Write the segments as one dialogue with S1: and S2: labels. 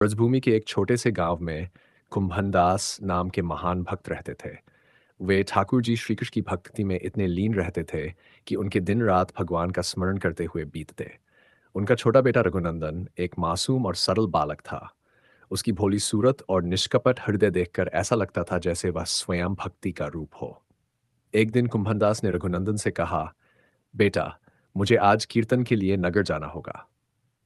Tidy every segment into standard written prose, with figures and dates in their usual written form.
S1: ब्रजभूमि के एक छोटे से गांव में कुंभनदास नाम के महान भक्त रहते थे। वे ठाकुर जी श्री कृष्ण की भक्ति में इतने लीन रहते थे कि उनके दिन रात भगवान का स्मरण करते हुए बीतते। उनका छोटा बेटा रघुनंदन एक मासूम और सरल बालक था। उसकी भोली सूरत और निष्कपट हृदय देखकर ऐसा लगता था जैसे वह स्वयं भक्ति का रूप हो। एक दिन कुंभनदास ने रघुनंदन से कहा, बेटा, मुझे आज कीर्तन के लिए नगर जाना होगा।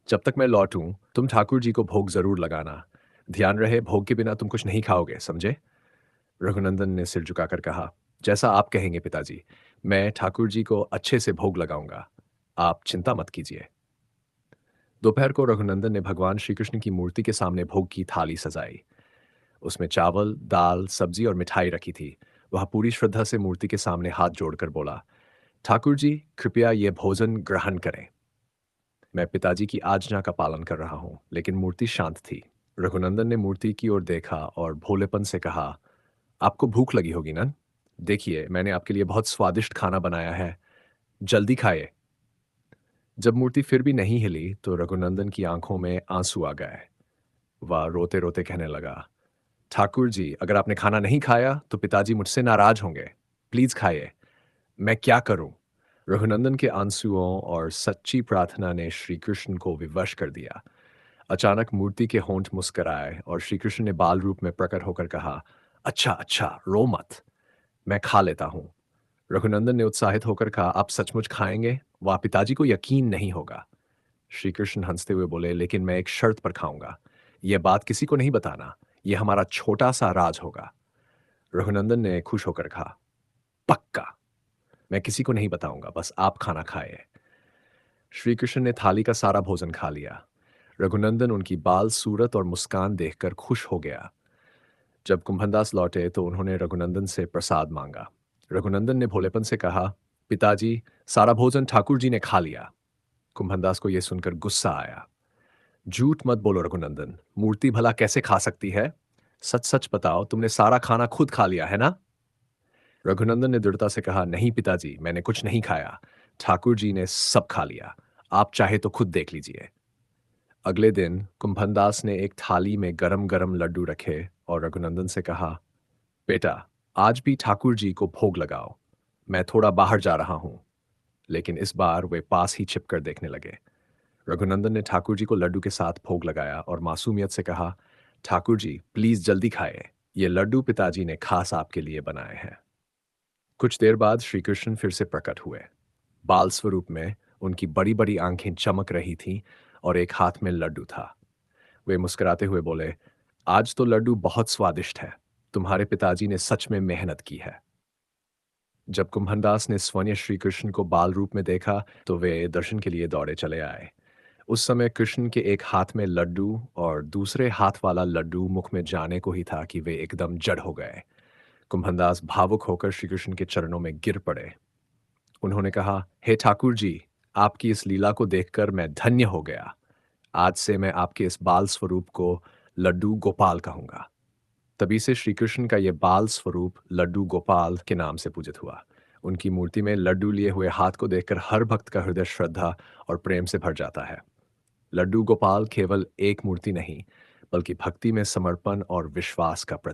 S1: जब तक मैं लौटूं, तुम ठाकुर जी को भोग जरूर लगाना। ध्यान रहे, भोग के बिना तुम कुछ नहीं खाओगे, समझे? रघुनंदन ने सिर झुकाकर कहा, जैसा आप कहेंगे पिताजी। मैं ठाकुर जी को अच्छे से भोग लगाऊंगा। आप चिंता मत कीजिए। दोपहर को रघुनंदन ने भगवान श्री कृष्ण की मूर्ति के सामने भोग की थाली सजाई। उसमें चावल, दाल, सब्जी और मिठाई रखी थी। वह पूरी श्रद्धा से मूर्ति के सामने हाथ जोड़कर बोला, ठाकुर जी, कृपया ये भोजन ग्रहण करें। मैं पिताजी की आज्ञा का पालन कर रहा हूँ। लेकिन मूर्ति शांत थी। रघुनंदन ने मूर्ति की ओर देखा और भोलेपन से कहा, आपको भूख लगी होगी ना? देखिए, मैंने आपके लिए बहुत स्वादिष्ट खाना बनाया है। जल्दी खाइए। जब मूर्ति फिर भी नहीं हिली तो रघुनंदन की आंखों में आंसू आ गए। वह रोते रोते कहने लगा, ठाकुर जी, अगर आपने खाना नहीं खाया तो पिताजी मुझसे नाराज होंगे। प्लीज खाइए। मैं क्या करूं? रघुनंदन के आंसुओं और सच्ची प्रार्थना ने श्री कृष्ण को विवश कर दिया। अचानक मूर्ति के होंठ मुस्कुराए और श्री कृष्ण ने बाल रूप में प्रकट होकर कहा, अच्छा अच्छा, रो मत, मैं खा लेता हूँ। रघुनंदन ने उत्साहित होकर कहा, आप सचमुच खाएंगे? वह पिताजी को यकीन नहीं होगा। श्री कृष्ण हंसते हुए बोले, लेकिन मैं एक शर्त पर खाऊंगा। यह बात किसी को नहीं बताना। यह हमारा छोटा सा राज होगा। रघुनंदन ने खुश होकर कहा, पक्का, मैं किसी को नहीं बताऊंगा, बस आप खाना खाए। श्री कृष्ण ने थाली का सारा भोजन खा लिया। रघुनंदन उनकी बाल सूरत और मुस्कान देखकर खुश हो गया। जब कुंभनदास लौटे तो उन्होंने रघुनंदन से प्रसाद मांगा। रघुनंदन ने भोलेपन से कहा, पिताजी, सारा भोजन ठाकुर जी ने खा लिया। कुंभनदास को यह सुनकर गुस्सा आया। झूठ मत बोलो रघुनंदन, मूर्ति भला कैसे खा सकती है? सच सच बताओ, तुमने सारा खाना खुद खा लिया है ना? रघुनंदन ने दृढ़ता से कहा, नहीं पिताजी, मैंने कुछ नहीं खाया। ठाकुर जी ने सब खा लिया। आप चाहे तो खुद देख लीजिए। अगले दिन कुंभनदास ने एक थाली में गरम गरम लड्डू रखे और रघुनंदन से कहा, बेटा, आज भी ठाकुर जी को भोग लगाओ। मैं थोड़ा बाहर जा रहा हूं। लेकिन इस बार वे पास ही छिपकर देखने लगे। रघुनंदन ने ठाकुर जी को लड्डू के साथ भोग लगाया और मासूमियत से कहा, ठाकुर जी, प्लीज जल्दी खाएं। ये लड्डू पिताजी ने खास आपके लिए बनाए हैं। कुछ देर बाद श्री कृष्ण फिर से प्रकट हुए। बाल स्वरूप में उनकी बड़ी बड़ी आंखें चमक रही थीं और एक हाथ में लड्डू था। वे मुस्कुराते हुए बोले, आज तो लड्डू बहुत स्वादिष्ट है। तुम्हारे पिताजी ने सच में मेहनत की है। जब कुंभनदास ने स्वयं श्री कृष्ण को बाल रूप में देखा तो वे दर्शन के लिए दौड़े चले आए। उस समय कृष्ण के एक हाथ में लड्डू और दूसरे हाथ वाला लड्डू मुख में जाने को ही था कि वे एकदम जड़ हो गए। कुंभनदास भावुक होकर श्री कृष्ण के चरणों में गिर पड़े। उन्होंने कहा, हे ठाकुर जी, आपकी इस लीला को देखकर मैं धन्य हो गया। आज से मैं आपके इस बाल स्वरूप को लड्डू गोपाल कहूंगा। तभी से श्री कृष्ण का यह बाल स्वरूप लड्डू गोपाल के नाम से पूजित हुआ। उनकी मूर्ति में लड्डू लिए हुए हाथ को देखकर हर भक्त का हृदय श्रद्धा और प्रेम से भर जाता है। लड्डू गोपाल केवल एक मूर्ति नहीं, बल्कि भक्ति में समर्पण और विश्वास का प्रतीक